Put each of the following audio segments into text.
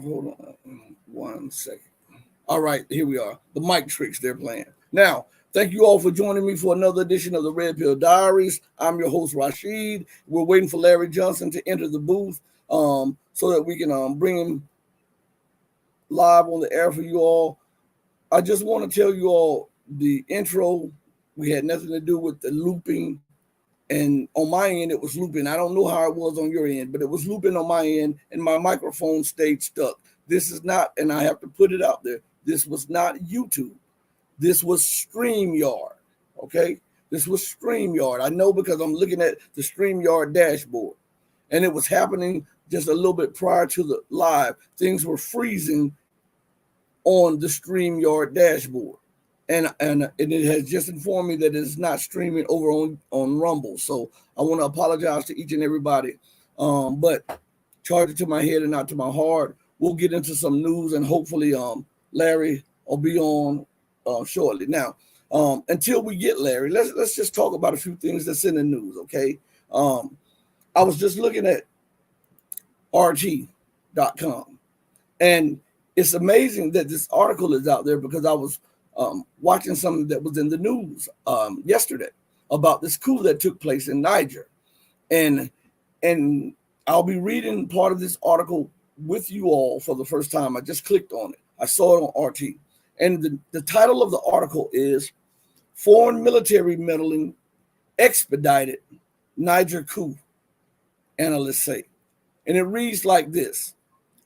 hold on 1 second. All right, here we are. The mic tricks they're playing. Now, thank you all for joining me for another edition of the Red Pill Diaries. I'm your host, Rashid. We're waiting for Larry Johnson to enter the booth so that we can bring him live on the air for you all. I just want to tell you all the intro. We had nothing to do with the looping. And on my end, it was looping. I don't know how it was on your end, but it was looping on my end, and my microphone stayed stuck. This is not, and I have to put it out there, this was not YouTube. This was StreamYard, okay? This was StreamYard. I know because I'm looking at the StreamYard dashboard, and it was happening just a little bit prior to the live. Things were freezing on the StreamYard dashboard. And it has just informed me that it's not streaming over on Rumble. So I want to apologize to each and everybody. But charge it to my head and not to my heart. We'll get into some news, and hopefully Larry will be on shortly. Now, until we get Larry, let's just talk about a few things that's in the news, okay? I was just looking at RT.com, and it's amazing that this article is out there because I was watching something that was in the news yesterday about this coup that took place in Niger. And I'll be reading part of this article with you all for the first time. I just clicked on it. I saw it on RT. And the title of the article is Foreign Military Meddling Expedited Niger Coup, Analysts Say. And it reads like this: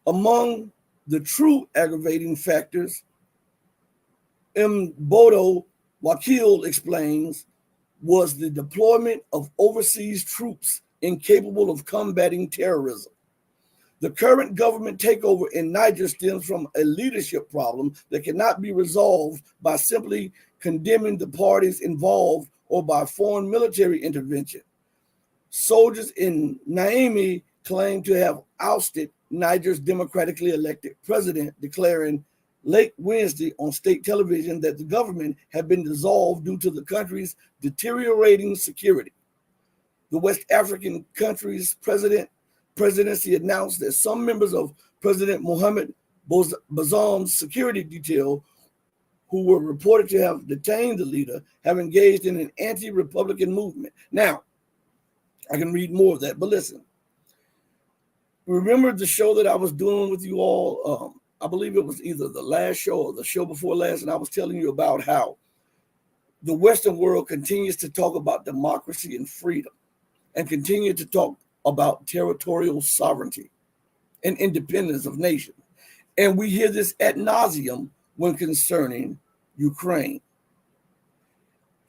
among the true aggravating factors, Bodo Wakil explains, was the deployment of overseas troops incapable of combating terrorism. The current government takeover in Niger stems from a leadership problem that cannot be resolved by simply condemning the parties involved or by foreign military intervention. Soldiers in Niamey claim to have ousted Niger's democratically elected president, declaring late Wednesday on state television that the government had been dissolved due to the country's deteriorating security. The West African country's presidency announced that some members of President Mohamed Bazoum's security detail, who were reported to have detained the leader, have engaged in an anti-Republican movement. Now, I can read more of that, but listen. Remember the show that I was doing with you all? I believe it was either the last show or the show before last, and I was telling you about how the Western world continues to talk about democracy and freedom and continue to talk about territorial sovereignty and independence of nations. And we hear this ad nauseum when concerning Ukraine.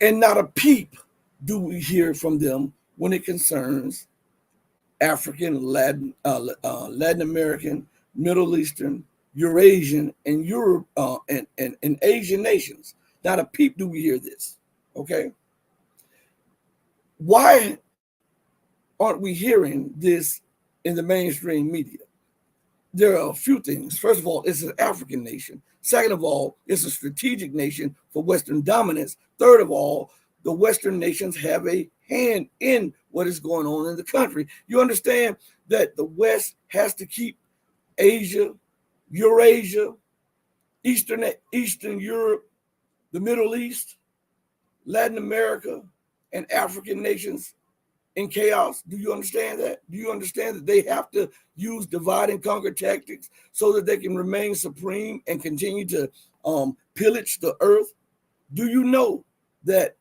And not a peep do we hear from them when it concerns African, Latin American, Middle Eastern, Eurasian, and Europe and Asian nations. Not a peep do we hear this, okay? Why aren't we hearing this in the mainstream media? There are a few things. First of all, it's an African nation. Second of all, it's a strategic nation for Western dominance. Third of all, the Western nations have a hand in what is going on in the country. You understand that the West has to keep Asia, Eurasia, Eastern Europe, the Middle East, Latin America, and African nations in chaos. Do you understand that? Do you understand that they have to use divide and conquer tactics so that they can remain supreme and continue to pillage the earth? Do you know that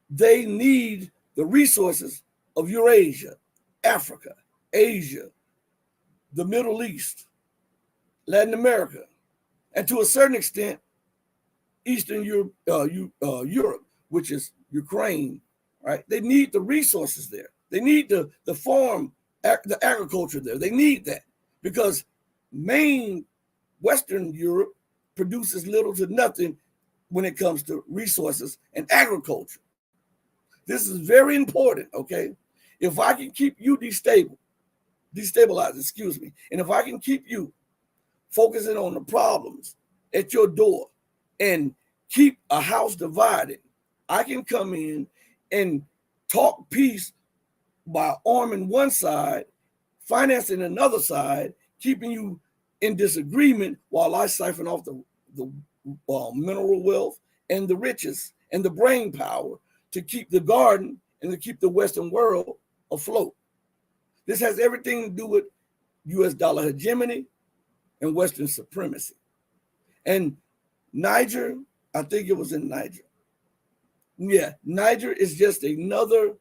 they need the resources of Eurasia, Africa, Asia, the Middle East, Latin America, and to a certain extent, Eastern Europe, which is Ukraine, right? They need the resources there. They need the farm, the agriculture there. They need that because main Western Europe produces little to nothing when it comes to resources and agriculture. This is very important, okay? If I can keep you destabilized, and if I can keep you focusing on the problems at your door and keep a house divided, I can come in and talk peace by arming one side, financing another side, keeping you in disagreement while I siphon off the mineral wealth and the riches and the brain power to keep the garden and to keep the Western world afloat. This has everything to do with U.S. dollar hegemony and Western supremacy. And Niger, I think it was in Niger. Yeah, Niger is just another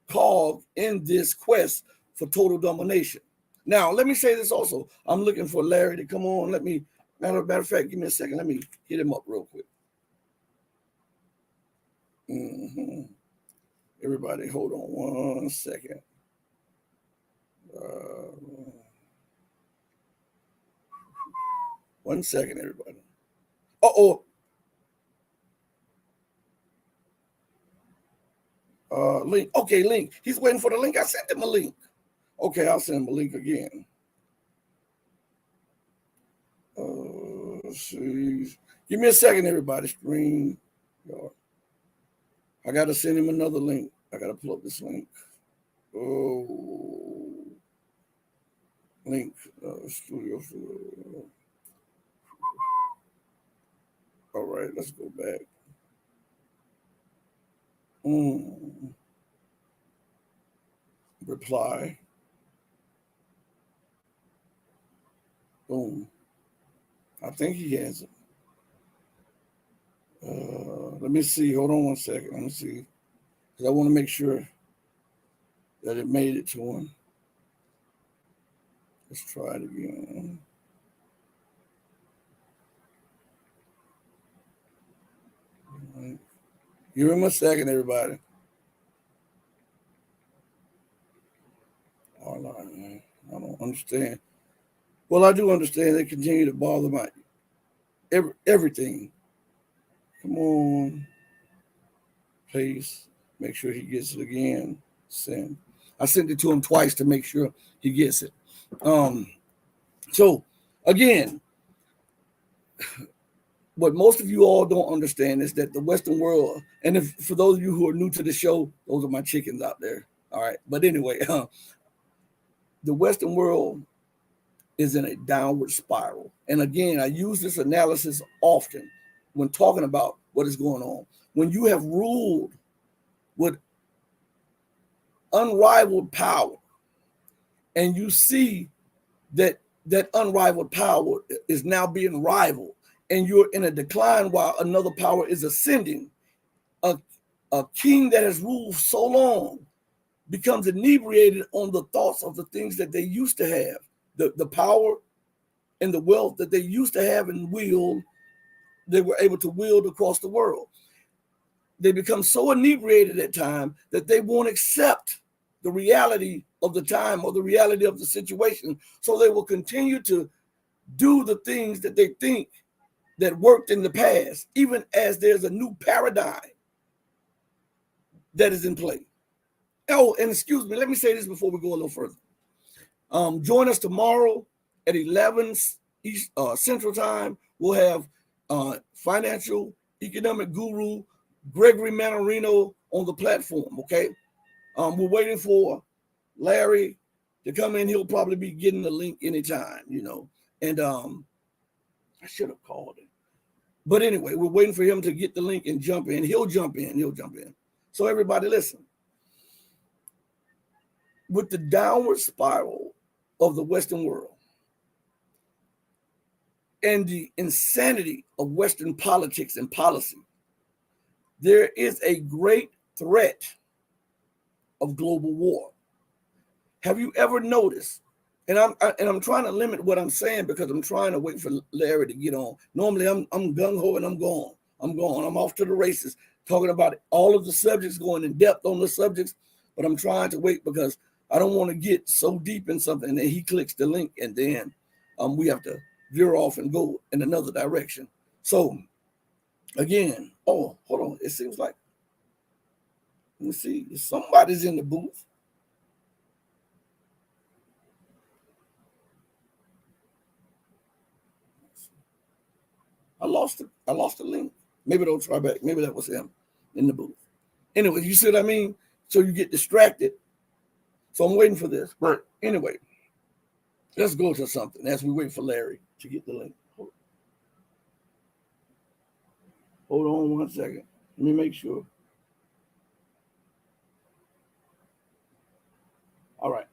cog in this quest for total domination. Now, let me say this also. I'm looking for Larry to come on. Matter of fact, give me a second. Let me hit him up real quick. Everybody, hold on 1 second. One second, everybody. Link. Okay, link. He's waiting for the link. I sent him a link. Okay, I'll send him a link again. Let's see. Give me a second, everybody. Screen. I got to send him another link. I got to pull up this link. Link. Studio. All right, let's go back. Reply. Boom. I think he has it. Let me see. Hold on 1 second. Let me see. Because I want to make sure that it made it to him. Let's try it again. Give him a second, everybody. Oh, no, I don't understand. Well, I do understand. They continue to bother my everything. Come on. Paste. Make sure he gets it again. Send. I sent it to him twice to make sure he gets it. So, again, what most of you all don't understand is that the Western world, and if for those of you who are new to the show, those are my chickens out there. All right. But anyway, the Western world is in a downward spiral. And again, I use this analysis often when talking about what is going on. When you have ruled with unrivaled power, and you see that unrivaled power is now being rivaled, and you're in a decline while another power is ascending, a king that has ruled so long becomes inebriated on the thoughts of the things that they used to have, the power and the wealth that they used to have and wield, they were able to wield across the world. They become so inebriated at time that they won't accept the reality of the time or the reality of the situation. So they will continue to do the things that they think that worked in the past, even as there's a new paradigm that is in play. Oh, and excuse me, let me say this before we go a little further. Join us tomorrow at 11 Central Time. We'll have financial economic guru Gregory Manarino on the platform, okay? We're waiting for Larry to come in. He'll probably be getting the link anytime, And I should have called him. But anyway, we're waiting for him to get the link and jump in. He'll jump in. So everybody listen. With the downward spiral of the Western world and the insanity of Western politics and policy, there is a great threat of global war. Have you ever noticed? And I'm trying to limit what I'm saying because I'm trying to wait for Larry to get on. Normally I'm gung-ho and I'm gone. I'm off to the races, talking about all of the subjects, going in depth on the subjects, but I'm trying to wait because I don't want to get so deep in something and then he clicks the link and then we have to veer off and go in another direction. So again, hold on. It seems like, let me see, somebody's in the booth. I lost the link. Maybe they'll try back. Maybe that was him in the booth. Anyway, you see what I mean? So you get distracted. So I'm waiting for this. But anyway, Let's go to something as we wait for Larry to get the link. Hold on 1 second. Let me make sure. All right.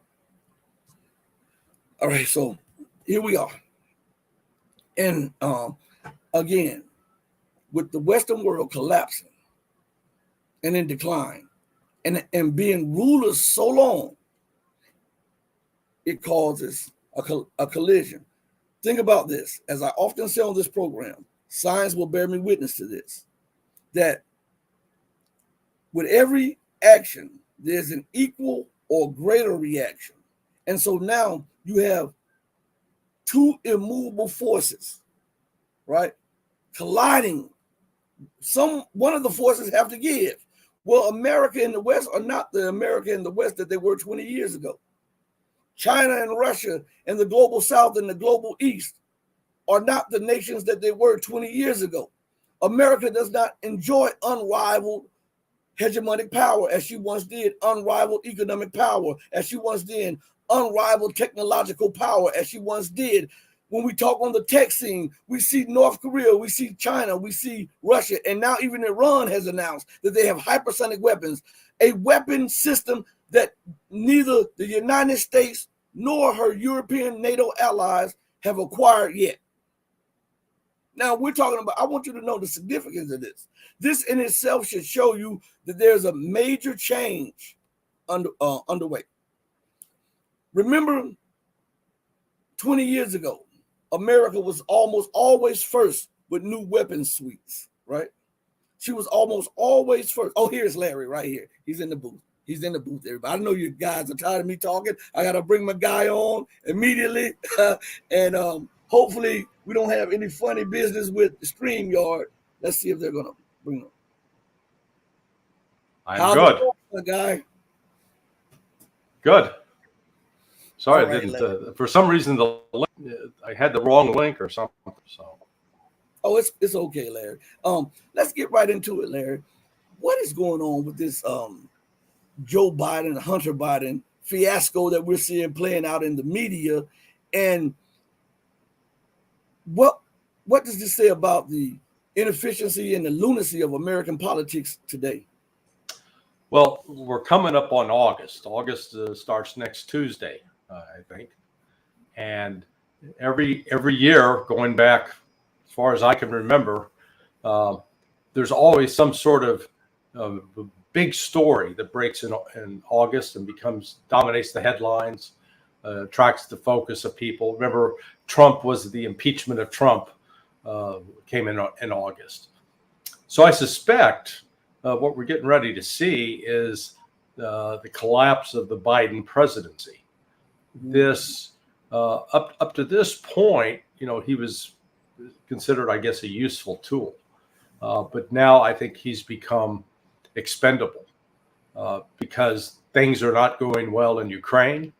All right, so here we are. And again, with the Western world collapsing and in decline and being rulers so long, it causes a collision. Think about this. As I often say on this program, science will bear me witness to this, that with every action, there's an equal or greater reaction. And so now you have two immovable forces, right, colliding. One of the forces have to give. Well, America and the West are not the America and the West that they were 20 years ago. China and Russia and the global South and the global East are not the nations that they were 20 years ago. America does not enjoy unrivaled hegemonic power as she once did, unrivaled economic power as she once did, unrivaled technological power as she once did. When we talk on the tech scene, we see North Korea, we see China, we see Russia, and now even Iran has announced that they have hypersonic weapons, a weapon system that neither the United States nor her European NATO allies have acquired yet. Now we're talking about, I want you to know the significance of this. This in itself should show you that there's a major change underway. Remember 20 years ago, America was almost always first with new weapons suites, right? She was almost always first. Oh, here's Larry right here. He's in the booth. He's in the booth, everybody. I know you guys are tired of me talking. I got to bring my guy on immediately. And hopefully we don't have any funny business with the StreamYard. Let's see if they're going to bring him. I'm good. My guy? Good. Sorry, Right, I didn't. For some reason, the link, I had the wrong link or something. So. Oh, it's okay, Larry. Let's get right into it, Larry. What is going on with this Joe Biden, Hunter Biden fiasco that we're seeing playing out in the media, and what does this say about the inefficiency and the lunacy of American politics today? Well, we're coming up on August. August starts next Tuesday, I think, and every year going back as far as I can remember, there's always some sort of big story that breaks in August and dominates the headlines, attracts the focus of people. Remember, Trump was the impeachment of Trump came in August. So I suspect what we're getting ready to see is the collapse of the Biden presidency. This up to this point, he was considered, I guess, a useful tool, but now I think he's become expendable because things are not going well in Ukraine.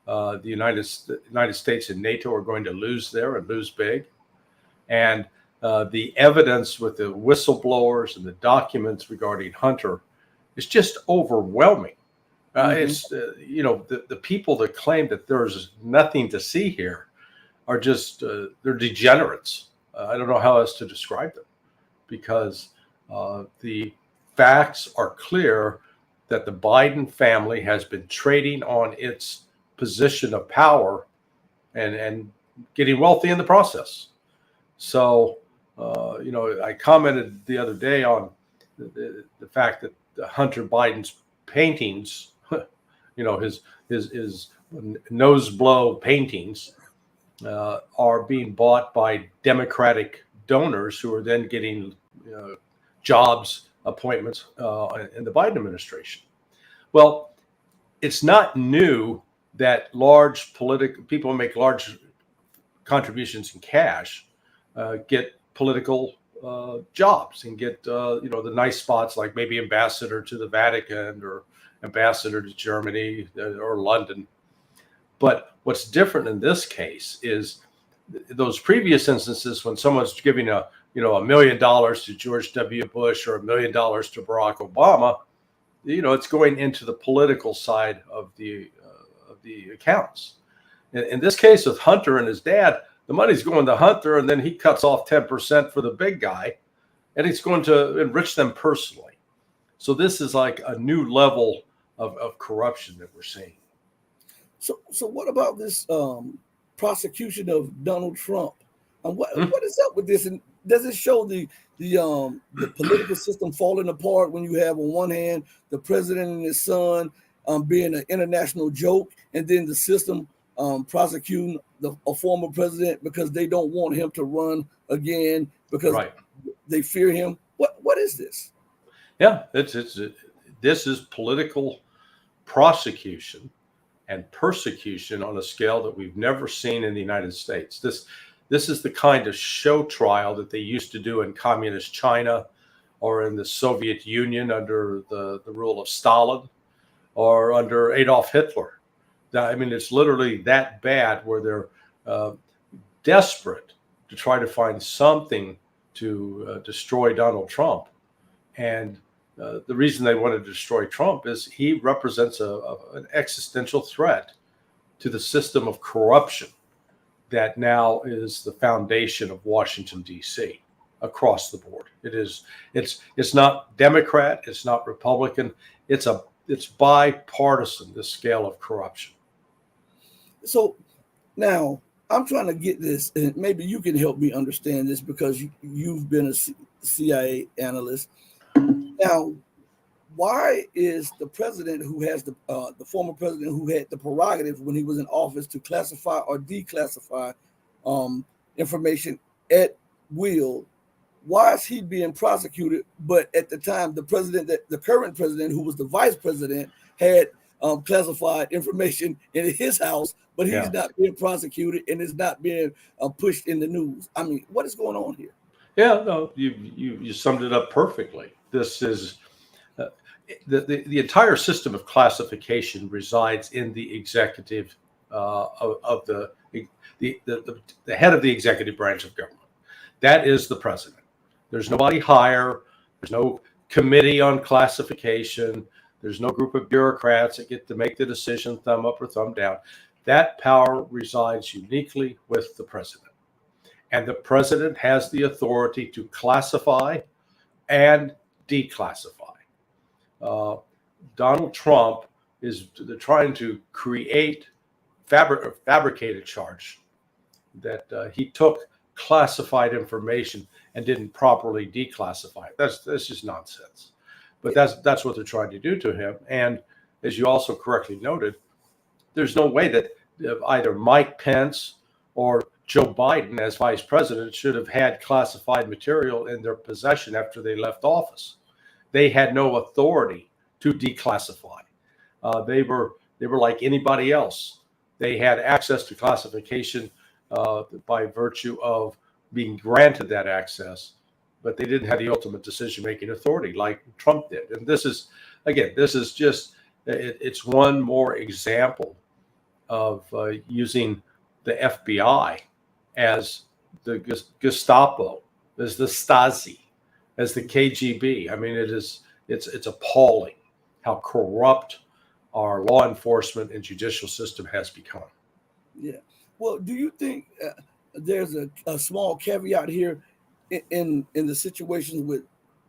The United States and NATO are going to lose there and lose big. And the evidence with the whistleblowers and the documents regarding Hunter is just overwhelming. It's, the people that claim that there's nothing to see here are just, they're degenerates. I don't know how else to describe them, because the facts are clear that the Biden family has been trading on its position of power and getting wealthy in the process. So, I commented the other day on the fact that Hunter Biden's paintings, his nose blow paintings are being bought by Democratic donors who are then getting jobs, appointments in the Biden administration. Well, it's not new that large political people who make large contributions in cash get political jobs and get the nice spots, like maybe ambassador to the Vatican or ambassador to Germany or London. But what's different in this case is those previous instances when someone's giving $1 million to George W. Bush or $1 million to Barack Obama, it's going into the political side of the accounts. In this case with Hunter and his dad, the money's going to Hunter, and then he cuts off 10% for the big guy, and it's going to enrich them personally. So this is like a new level of corruption that we're seeing. So what about this prosecution of Donald Trump? And what is up with this? And does it show the political system falling apart when you have on one hand the president and his son being an international joke, and then the system prosecuting a former president because they don't want him to run again because they fear him? What is this? Yeah, this is political prosecution and persecution on a scale that we've never seen in the United States. This is the kind of show trial that they used to do in communist China or in the Soviet Union under the rule of Stalin or under Adolf Hitler. I mean, it's literally that bad where they're desperate to try to find something to destroy Donald Trump. And the reason they want to destroy Trump is he represents an existential threat to the system of corruption that now is the foundation of Washington, D.C. across the board. It's not Democrat, it's not Republican, it's bipartisan, this scale of corruption. So now I'm trying to get this, and maybe you can help me understand this because you've been a CIA analyst. Now, why is the president who has the former president who had the prerogative when he was in office to classify or declassify information at will, why is he being prosecuted? But at the time, the current president, who was the vice president, had classified information in his house, but he's not being prosecuted and is not being pushed in the news. I mean, what is going on here? Yeah, no, you summed it up perfectly. This is the entire system of classification resides in the executive of the head of the executive branch of government. That is the president. There's nobody higher. There's no committee on classification. There's no group of bureaucrats that get to make the decision, thumb up or thumb down. That power resides uniquely with the president. And the president has the authority to classify and declassify. Donald Trump is trying to fabricate a charge that he took classified information and didn't properly declassify it. That's just nonsense. But that's what they're trying to do to him. And as you also correctly noted, there's no way that either Mike Pence or Joe Biden as vice president should have had classified material in their possession after they left office. They had no authority to declassify. They were like anybody else. They had access to classification by virtue of being granted that access, but they didn't have the ultimate decision-making authority like Trump did. And this is just, it's one more example of using the FBI as the Gestapo, as the Stasi, as the KGB. I mean, it's appalling how corrupt our law enforcement and judicial system has become. Yeah. Well, do you think there's a small caveat here in the situation with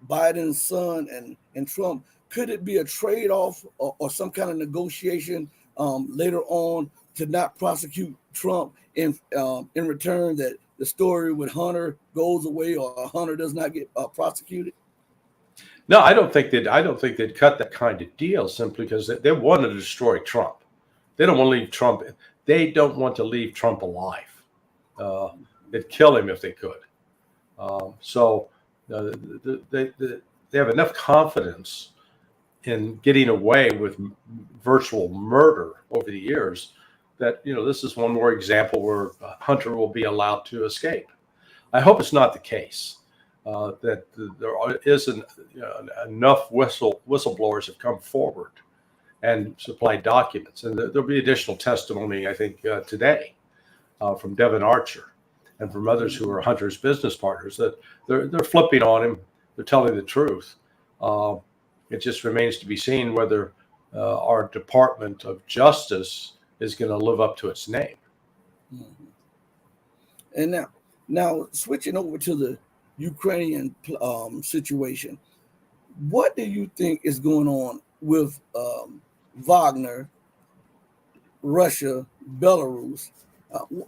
Biden's son and Trump? Could it be a trade-off or some kind of negotiation later on to not prosecute Trump in return that the story with Hunter goes away or Hunter does not get prosecuted? No, I don't think they'd cut that kind of deal simply because they want to destroy Trump. They don't want to leave Trump. They don't want to leave Trump alive. They'd kill him if they could. So they have enough confidence in getting away with virtual murder over the years that, this is one more example where Hunter will be allowed to escape. I hope it's not the case. That there isn't enough whistleblowers have come forward and supplied documents, and there'll be additional testimony, I think, today from Devin Archer and from others who are Hunter's business partners that they're flipping on him. They're telling the truth. It just remains to be seen whether our Department of Justice is going to live up to its name. Mhm. And now switching over to the Ukrainian situation, what do you think is going on with Wagner, Russia, Belarus?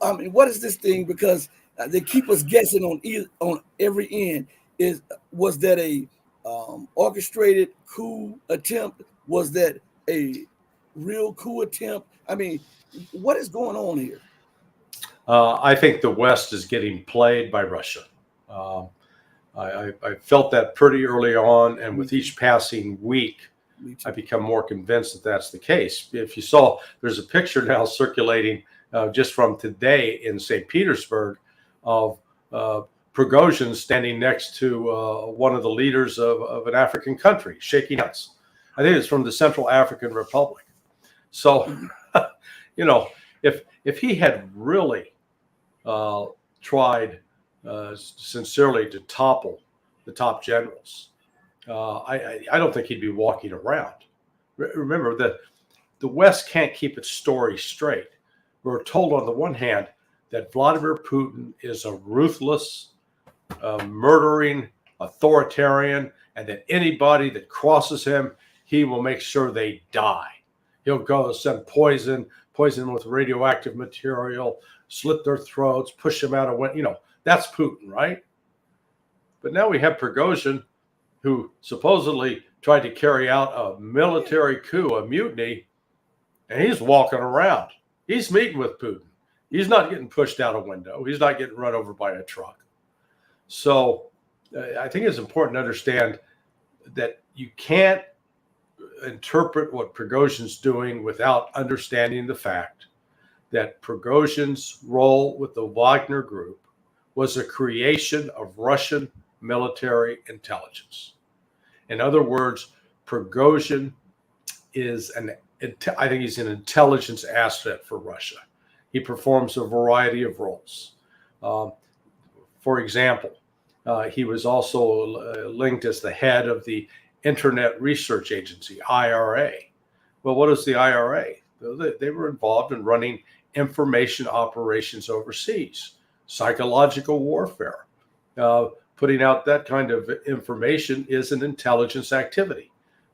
I mean, what is this thing? Because they keep us guessing on every end. Was that a orchestrated coup attempt? Was that a real coup attempt? I mean, what is going on here? I think the West is getting played by Russia. Um, I felt that pretty early on, and with each passing week, I become more convinced that that's the case. If you saw, there's a picture now circulating just from today in St. Petersburg of Prigozhin standing next to one of the leaders of an African country, shaking hands. I think it's from the Central African Republic. So, you know, if he had really tried sincerely to topple the top generals, I don't think he'd be walking around. Remember that the West can't keep its story straight. We're told on the one hand that Vladimir Putin is a ruthless, murdering authoritarian, and that anybody that crosses him, he will make sure they die. He'll go send poison with radioactive material, slit their throats, push them out of that's Putin, right? But now we have Prigozhin, who supposedly tried to carry out a military coup, a mutiny, and he's walking around. He's meeting with Putin. He's not getting pushed out a window. He's not getting run over by a truck. So I think it's important to understand that you can't interpret what Prigozhin's doing without understanding the fact that Prigozhin's role with the Wagner group was a creation of Russian military intelligence. In other words, Prigozhin is I think he's an intelligence asset for Russia. He performs a variety of roles. For example, he was also linked as the head of the Internet Research Agency, IRA. Well, what is the IRA? They were involved in running information operations overseas, psychological warfare. Putting out that kind of information is an intelligence activity.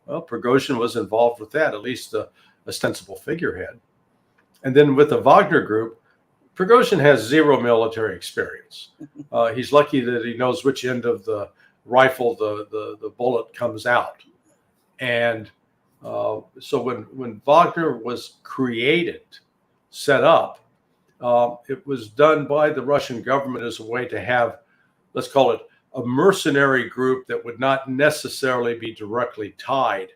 Well, Prigozhin was involved with that, at least the ostensible figurehead. And then with the Wagner group, Prigozhin has zero military experience. He's lucky that he knows which end of the rifle the bullet comes out. And so when Wagner was created, set up, it was done by the Russian government as a way to have, let's call it, a mercenary group that would not necessarily be directly tied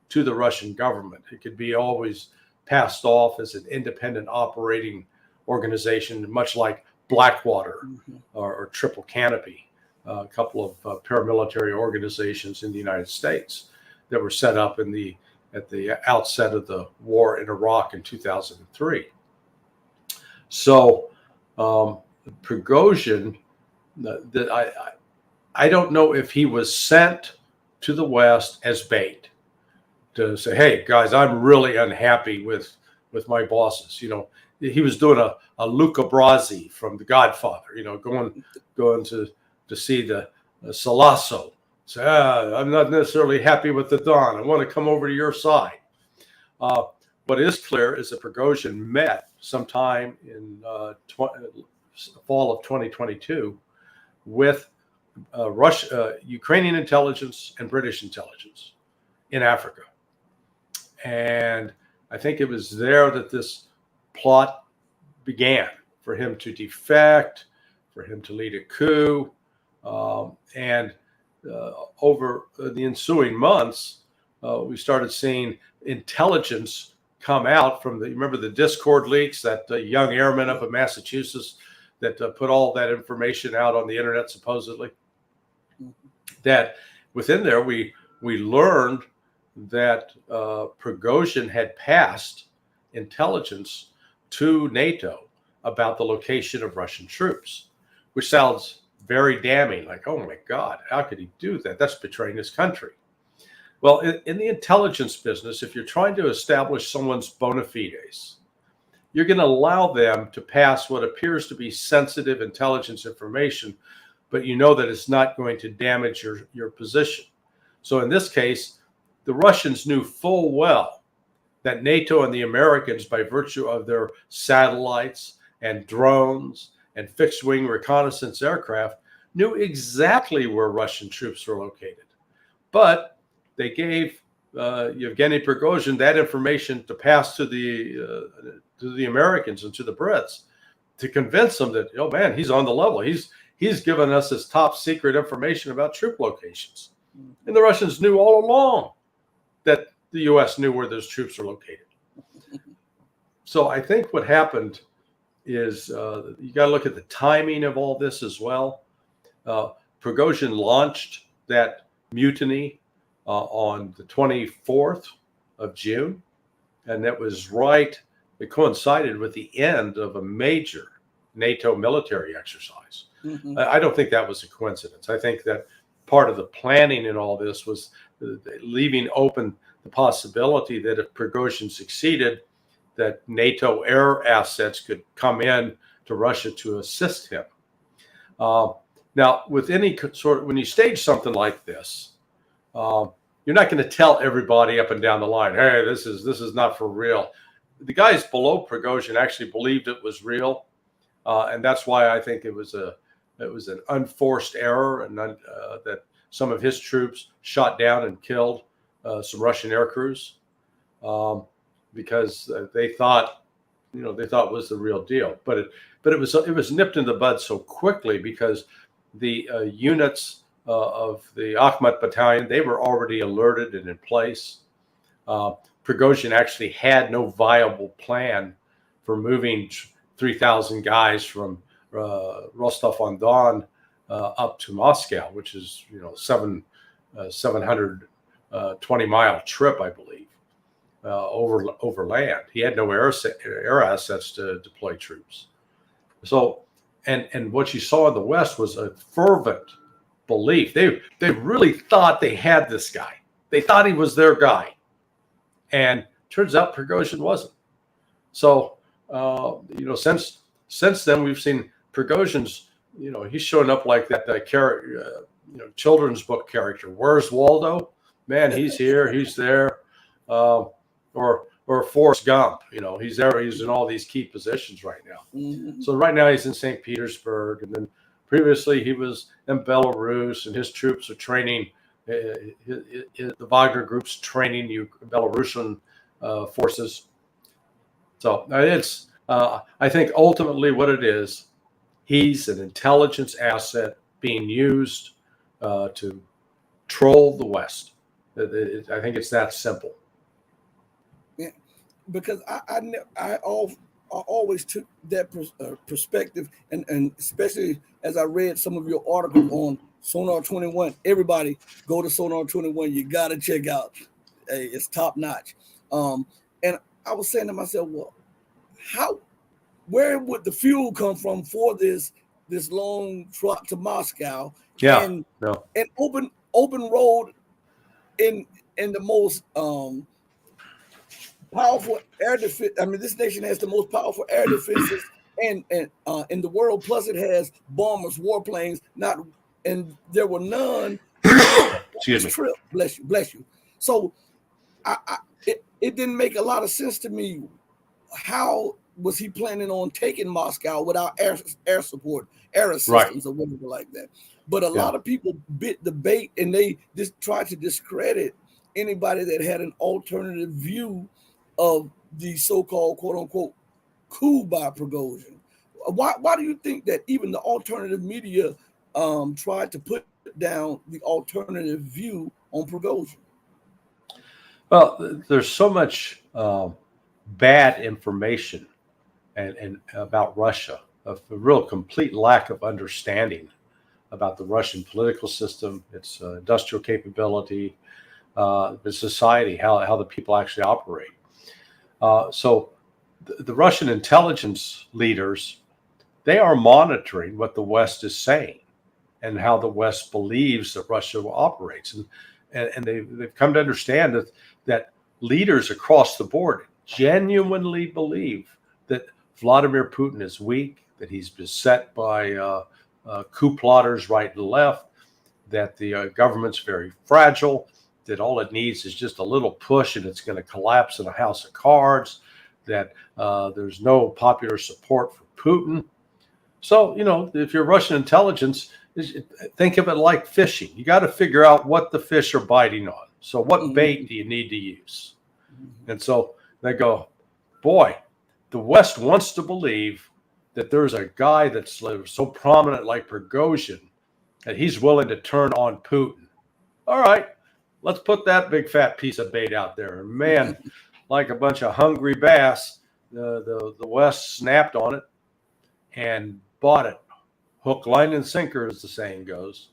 to the Russian government. It could be always passed off as an independent operating organization, much like Blackwater or Triple Canopy, a couple of paramilitary organizations in the United States that were set up at the outset of the war in Iraq in 2003. So Prigozhin, I don't know if he was sent to the West as bait to say, "Hey guys, I'm really unhappy with my bosses." He was doing a Luca Brasi from The Godfather. Going to see the Salasso. Say, I'm not necessarily happy with the Don. I want to come over to your side. What is clear is that Prigozhin met sometime in fall of 2022 with Ukrainian intelligence and British intelligence in Africa. And I think it was there that this plot began for him to defect, for him to lead a coup. And over the ensuing months, we started seeing intelligence come out from remember the Discord leaks, that young airman up in Massachusetts that put all that information out on the internet, supposedly. That within there, we learned that Prigozhin had passed intelligence to NATO about the location of Russian troops, which sounds very damning, like, oh my God, how could he do that? That's betraying his country. Well, in the intelligence business, if you're trying to establish someone's bona fides, you're going to allow them to pass what appears to be sensitive intelligence information, but you know that it's not going to damage your position. So in this case, the Russians knew full well that NATO and the Americans, by virtue of their satellites and drones and fixed-wing reconnaissance aircraft, knew exactly where Russian troops were located. But they gave Yevgeny Prigozhin that information to pass to the Americans and to the Brits to convince them that, oh man, he's on the level. He's given us this top secret information about troop locations. And the Russians knew all along that the U.S. knew where those troops are located. So I think what happened is you got to look at the timing of all this as well. Prigozhin launched that mutiny on the 24th of June, and that was it coincided with the end of a major NATO military exercise. Mm-hmm. I don't think that was a coincidence. I think that part of the planning in all this was leaving open the possibility that if Prigozhin succeeded, that NATO air assets could come in to Russia to assist him. Now, with any sort of, when you stage something like this, you're not going to tell everybody up and down the line, hey, this is not for real. The guys below Prigozhin actually believed it was real, and that's why I think it was an unforced error, and that some of his troops shot down and killed some Russian air crews because they thought it was the real deal. But it was nipped in the bud so quickly because the units of the Akhmat battalion, they were already alerted and in place. Prigozhin actually had no viable plan for moving 3,000 guys from Rostov-on-Don up to Moscow, which is 720-mile trip, I believe, over land. He had no air assets to deploy troops. So, and what you saw in the West was a fervent belief. They really thought they had this guy. They thought he was their guy, and turns out Prigozhin wasn't. So, since then we've seen Prigozhin's. He's showing up like that character, children's book character. Where's Waldo? Man, he's here, he's there, or Forrest Gump. He's there. He's in all these key positions right now. Mm-hmm. So right now he's in St. Petersburg, and then previously he was in Belarus, and his troops are training. The Wagner group's training Belarusian forces. So it's. I think ultimately what it is, he's an intelligence asset being used to troll the West. I think it's that simple. Yeah, because I always took that perspective, and especially as I read some of your articles on Sonar 21. Everybody go to Sonar 21. You got to check out. Hey, it's top notch. And I was saying to myself, well, where would the fuel come from for this long trot to Moscow? Yeah, and open road in the most powerful air defense. I mean, this nation has the most powerful air defenses and in the world. Plus, it has bombers, warplanes. And there were none. Excuse me. Trip. Bless you. So, it didn't make a lot of sense to me. How was he planning on taking Moscow without air support, air assistance, or whatever like that? But a lot of people bit the bait, and they just tried to discredit anybody that had an alternative view of the so-called quote-unquote coup by Prigozhin. Why do you think that even the alternative media tried to put down the alternative view on Prigozhin? Well, there's so much bad information and about Russia, of a real complete lack of understanding about the Russian political system, its industrial capability, the society, how the people actually operate. So the Russian intelligence leaders, they are monitoring what the West is saying and how the West believes that Russia operates. And they've come to understand that leaders across the board genuinely believe that Vladimir Putin is weak, that he's beset by coup plotters right and left, that the government's very fragile, that all it needs is just a little push and it's going to collapse in a house of cards, that there's no popular support for Putin. So, if you're Russian intelligence, think of it like fishing. You got to figure out what the fish are biting on. So what bait do you need to use? And so they go, boy, the West wants to believe that there's a guy that's so prominent like Prigozhin that he's willing to turn on Putin. All right, let's put that big fat piece of bait out there. And man, like a bunch of hungry bass, the West snapped on it and bought it. Hook, line, and sinker, as the saying goes.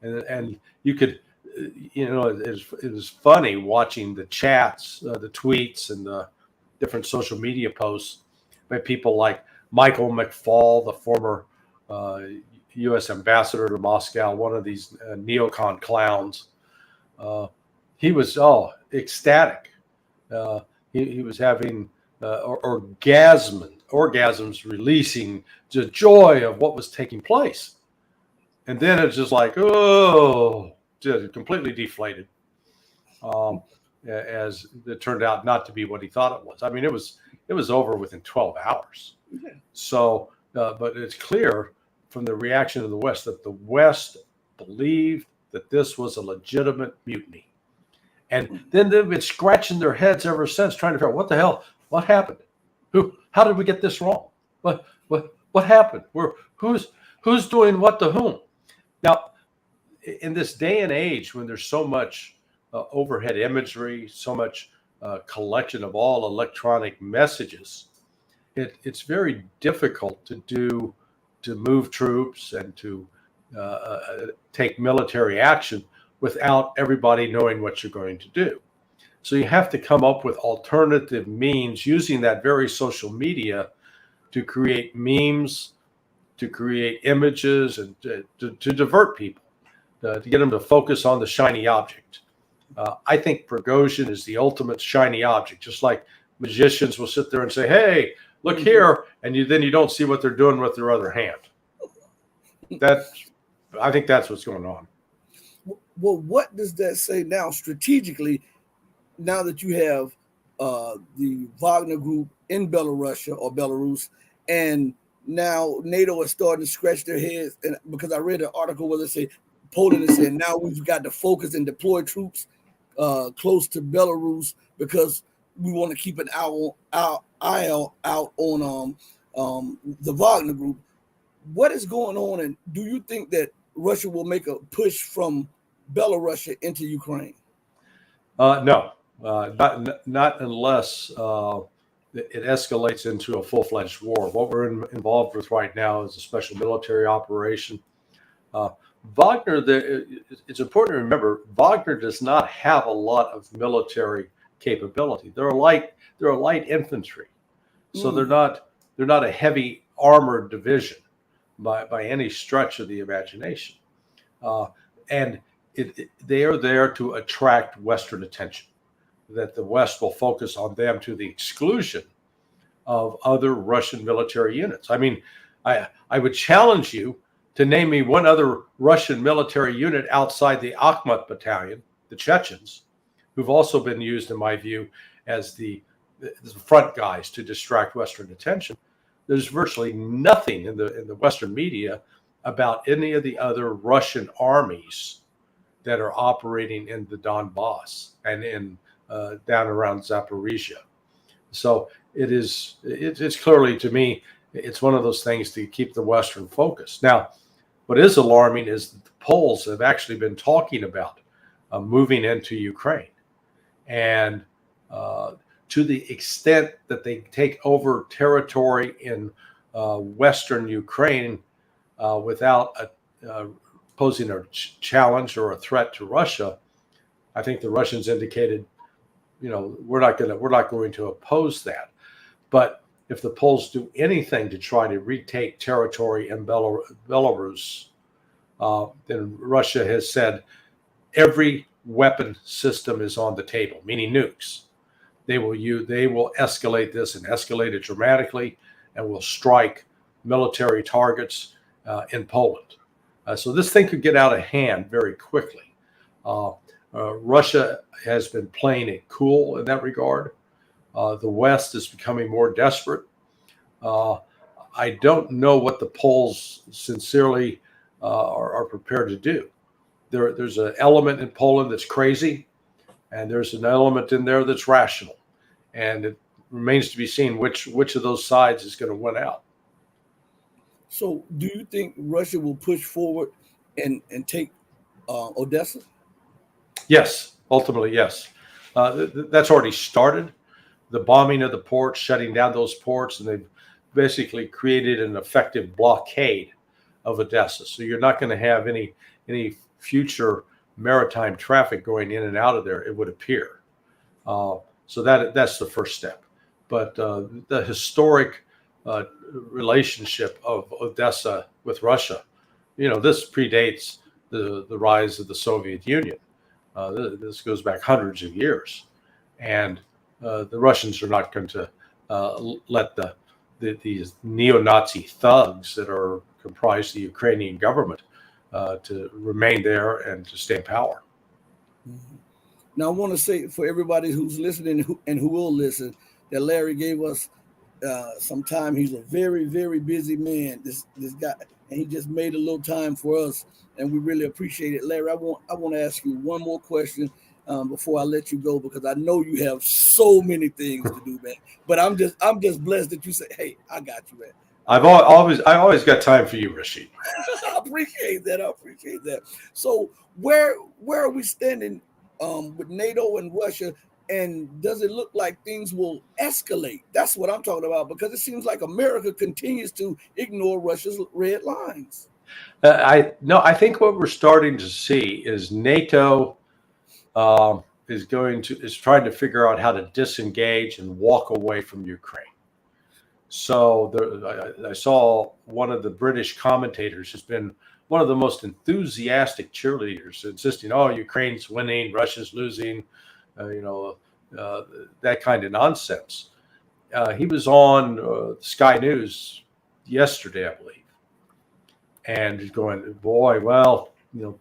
And you could, it was funny watching the chats, the tweets, and the different social media posts by people like Michael McFaul, the former U.S. ambassador to Moscow, one of these neocon clowns. He was ecstatic. He was having orgasms, releasing the joy of what was taking place. And then it's just like, just completely deflated, as it turned out not to be what he thought it was. I mean, it was over within 12 hours. Yeah. So, but it's clear from the reaction of the West that the West believed that this was a legitimate mutiny. And then they've been scratching their heads ever since, trying to figure out what the hell, what happened? How did we get this wrong? What happened? Who's doing what to whom? Now, in this day and age when there's so much overhead imagery, so much collection of all electronic messages, it's very difficult to move troops and to take military action without everybody knowing what you're going to do. So you have to come up with alternative means using that very social media to create memes, to create images, and to divert people, to get them to focus on the shiny object. I think Prigozhin is the ultimate shiny object, just like magicians will sit there and say, hey, look here, and then you don't see what they're doing with their other hand. I think that's what's going on. Well, what does that say now strategically, now that you have the Wagner group in Belarus, and now NATO is starting to scratch their heads, and because I read an article where they say Poland is saying now we've got to focus and deploy troops close to Belarus because we want to keep an eye out on the Wagner group. What is going on, and do you think that Russia will make a push from Belarus into Ukraine? No, not unless it escalates into a full-fledged war. What we're involved with right now is a special military operation. Wagner, it's important to remember, Wagner does not have a lot of military capability. They're a light infantry, so they're not a heavy armored division by any stretch of the imagination, and they are there to attract Western attention, that the West will focus on them to the exclusion of other Russian military units. I mean, I would challenge you to name me one other Russian military unit outside the Akhmat battalion, the Chechens, who've also been used, in my view, as the front guys to distract Western attention. There's virtually nothing in the Western media about any of the other Russian armies that are operating in the Donbass and in down around Zaporizhia. So it's clearly, to me, it's one of those things to keep the Western focus. Now, what is alarming is that the Poles have actually been talking about moving into Ukraine. And to the extent that they take over territory in Western Ukraine without posing a challenge or a threat to Russia, I think the Russians indicated, we're not going to oppose that. But if the Poles do anything to try to retake territory in Belarus, then Russia has said every weapon system is on the table, meaning nukes. They will escalate this and escalate it dramatically, and will strike military targets in Poland. So this thing could get out of hand very quickly. Russia has been playing it cool in that regard. The West is becoming more desperate. I don't know what the Poles sincerely are prepared to do. There's an element in Poland that's crazy, and there's an element in there that's rational. And it remains to be seen which of those sides is going to win out. So do you think Russia will push forward and take Odessa? Yes, ultimately, yes. That's already started. The bombing of the ports, shutting down those ports, and they've basically created an effective blockade of Odessa. So you're not going to have any future maritime traffic going in and out of there, it would appear. So that's the first step. But the historic relationship of Odessa with Russia, this predates the rise of the Soviet Union. This goes back hundreds of years, and the Russians are not going to let these neo-Nazi thugs that are comprised the Ukrainian government to remain there and to stay in power. Mm-hmm. Now, I want to say for everybody who's listening and who will listen, that Larry gave us some time. He's a very, very busy man, this guy, and he just made a little time for us, and we really appreciate it. Larry, I want to ask you one more question before I let you go, because I know you have so many things to do, man. But I'm just blessed that you say, "Hey, I got you, man." I always got time for you, Rashid. I appreciate that. So where are we standing with NATO and Russia? And does it look like things will escalate? That's what I'm talking about, because it seems like America continues to ignore Russia's red lines. I think what we're starting to see is NATO is trying to figure out how to disengage and walk away from Ukraine. So I saw one of the British commentators has been one of the most enthusiastic cheerleaders, insisting, "Oh, Ukraine's winning, Russia's losing," that kind of nonsense. He was on Sky News yesterday, I believe, and he's going, "Boy, well,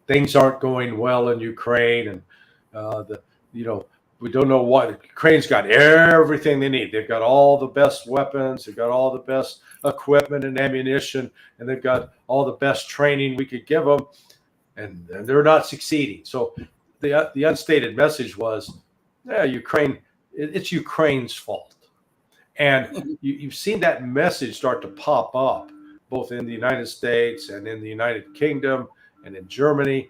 things aren't going well in Ukraine, and we don't know what Ukraine's got everything they need. They've got all the best weapons, they've got all the best equipment and ammunition, and they've got all the best training we could give them, and they're not succeeding." So the unstated message was, Ukraine, it's Ukraine's fault. And you've seen that message start to pop up both in the United States and in the United Kingdom and in Germany.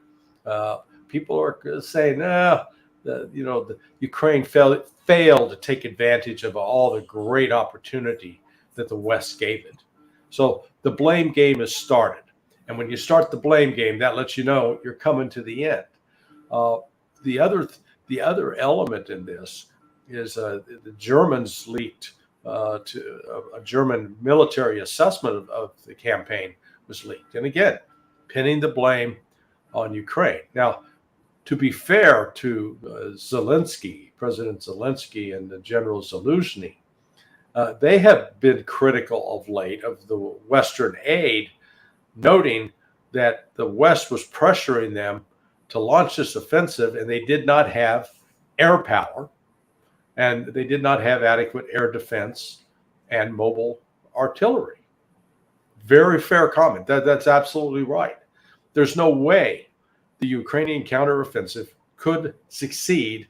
People are saying, the Ukraine failed to take advantage of all the great opportunity that the West gave it. So the blame game has started. And when you start the blame game, that lets you know you're coming to the end. The other element in this is the Germans leaked to a German military assessment of the campaign was leaked. And again, pinning the blame on Ukraine. Now, to be fair to President Zelensky and General Zaluzhny, they have been critical of late of the Western aid, noting that the West was pressuring them to launch this offensive, and they did not have air power, and they did not have adequate air defense and mobile artillery. Very fair comment. That's absolutely right. There's no way the Ukrainian counteroffensive could succeed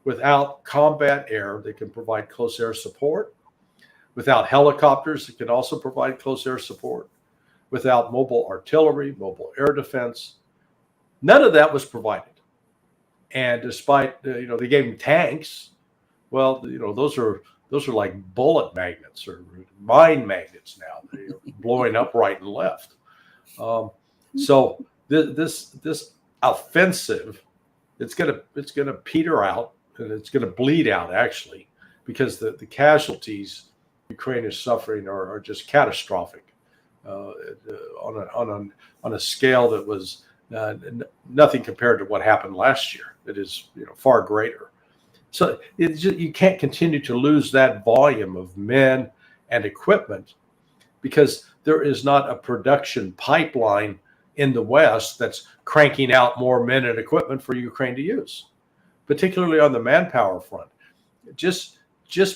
without combat air that can provide close air support, without helicopters that can also provide close air support, without mobile artillery, mobile air defense. None of that was provided. And despite, they gave them tanks. Well, those are like bullet magnets or mine magnets now. They're blowing up right and left. So this offensive, it's gonna peter out, and it's gonna bleed out actually, because the casualties Ukraine is suffering are just catastrophic on a scale that was nothing compared to what happened last year. It is far greater. So you can't continue to lose that volume of men and equipment because there is not a production pipeline in the West that's cranking out more men and equipment for Ukraine to use, particularly on the manpower front. Just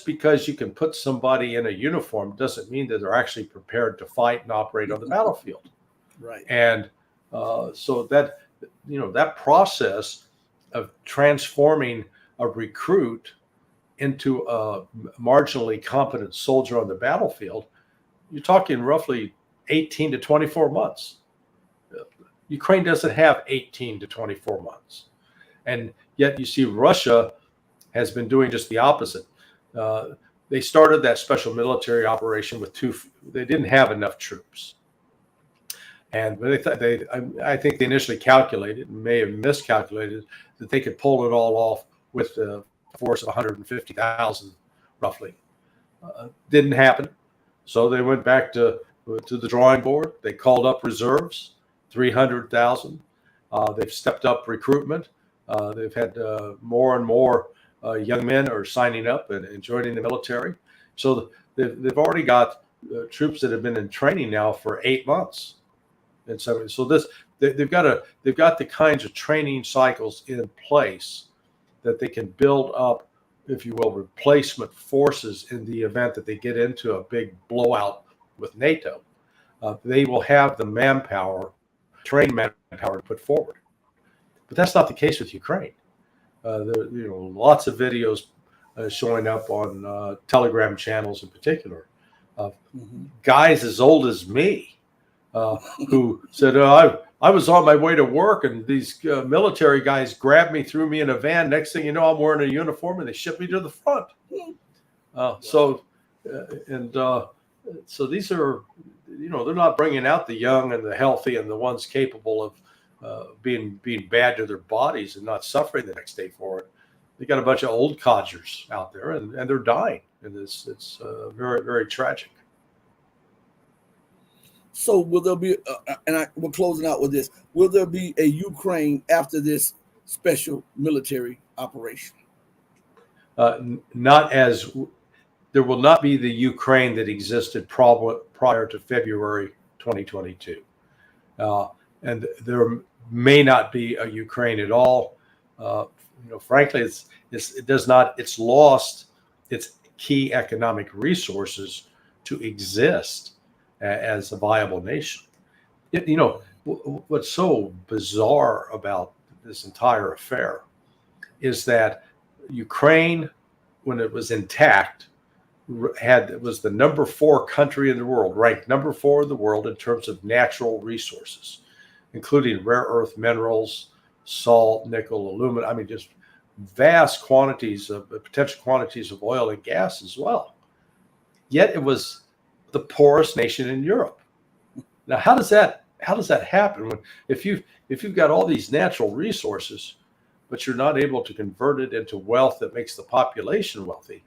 because you can put somebody in a uniform doesn't mean that they're actually prepared to fight and operate on the battlefield. Right. And so that, that process of transforming a recruit into a marginally competent soldier on the battlefield, you're talking roughly 18 to 24 months. Ukraine doesn't have 18 to 24 months. And yet you see Russia has been doing just the opposite. They started that special military operation with they didn't have enough troops. And I think they initially calculated, and may have miscalculated, that they could pull it all off with a force of 150,000, roughly. Didn't happen. So they went back to the drawing board. They called up reserves, 300,000. They've stepped up recruitment. They've had more and more young men are signing up and joining the military. So they've already got troops that have been in training now for 8 months. And so they've got the kinds of training cycles in place that they can build up, if you will, replacement forces in the event that they get into a big blowout with NATO. They will have the manpower, trained manpower to put forward. But that's not the case with Ukraine. There, lots of videos showing up on Telegram channels in particular of guys as old as me who said, I was on my way to work and these military guys grabbed me, threw me in a van. Next thing you know, I'm wearing a uniform and they shipped me to the front. So these are, they're not bringing out the young and the healthy and the ones capable of being bad to their bodies and not suffering the next day for it. They got a bunch of old codgers out there and they're dying. And it's very, very tragic. So will there be, we're closing out with this, will there be a Ukraine after this special military operation? There will not be the Ukraine that existed prior to February 2022. And there may not be a Ukraine at all. Frankly, it's lost its key economic resources to exist as a viable nation. What's so bizarre about this entire affair is that Ukraine, when it was intact, was the number 4 country in the world, ranked number 4 in the world in terms of natural resources, including rare earth minerals, salt, nickel, aluminum. I mean, just vast quantities of potential quantities of oil and gas as well. Yet it was the poorest nation in Europe. Now, how does that happen if you've got all these natural resources, but you're not able to convert it into wealth that makes the population wealthy?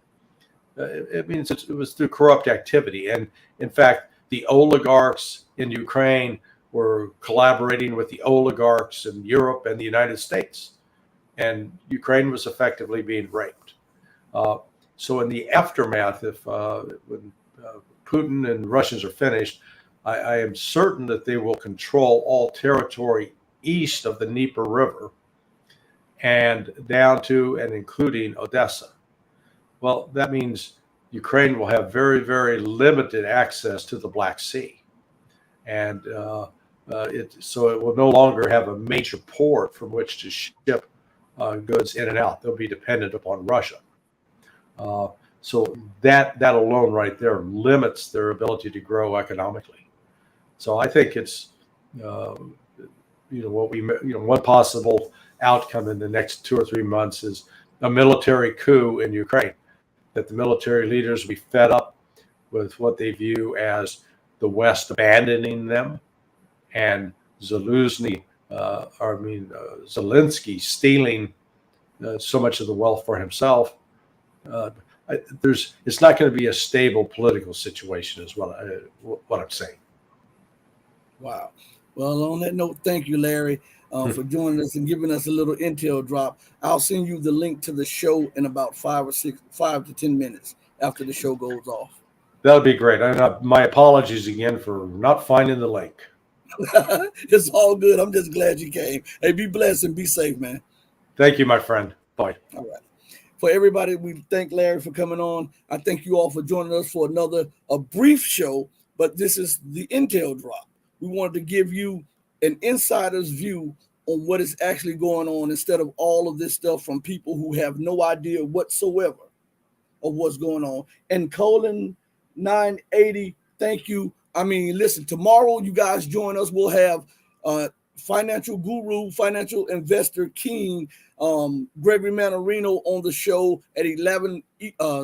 It means it was through corrupt activity. And in fact, the oligarchs in Ukraine were collaborating with the oligarchs in Europe and the United States. And Ukraine was effectively being raped. So in the aftermath, when Putin and the Russians are finished, I am certain that they will control all territory east of the Dnieper River and down to and including Odessa. Well, that means Ukraine will have very, very limited access to the Black Sea. And so it will no longer have a major port from which to ship goods in and out. They'll be dependent upon Russia. So that alone right there limits their ability to grow economically. So I think it's, one possible outcome in the next 2 or 3 months is a military coup in Ukraine, that the military leaders will be fed up with what they view as the West abandoning them and Zelensky stealing so much of the wealth for himself. It's not going to be a stable political situation, is what I'm saying. Wow. Well, on that note, thank you, Larry, for joining us and giving us a little intel drop. I'll send you the link to the show in about 5 to 10 minutes after the show goes off. That'll be great. And my apologies again for not finding the link. It's all good. I'm just glad you came. Hey, be blessed and be safe, man. Thank you, my friend. Bye. All right. For everybody, we thank Larry for coming on. I thank you all for joining us for a brief show, but this is the Intel Drop. We wanted to give you an insider's view on what is actually going on instead of all of this stuff from people who have no idea whatsoever of what's going on. And Colin 980, thank you. I mean, listen, tomorrow you guys join us. We'll have financial guru, financial investor king, Gregory Manarino on the show at 11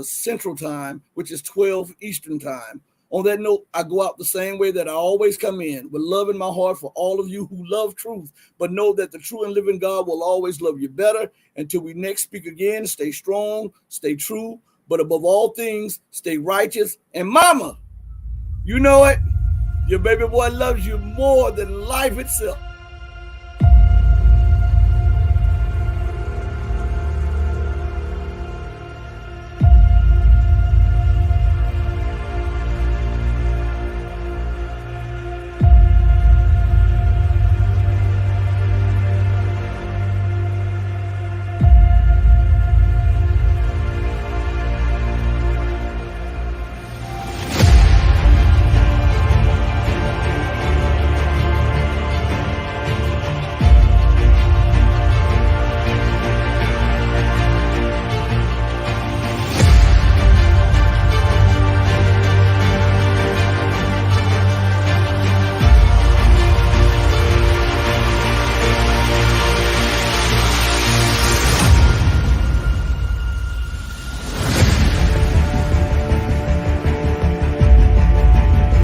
Central Time, which is 12 Eastern Time. On that note, I go out the same way that I always come in, with love in my heart for all of you who love truth, but know that the true and living God will always love you better. Until we next speak again, stay strong, stay true, but above all things, stay righteous. And mama, you know it, your baby boy loves you more than life itself.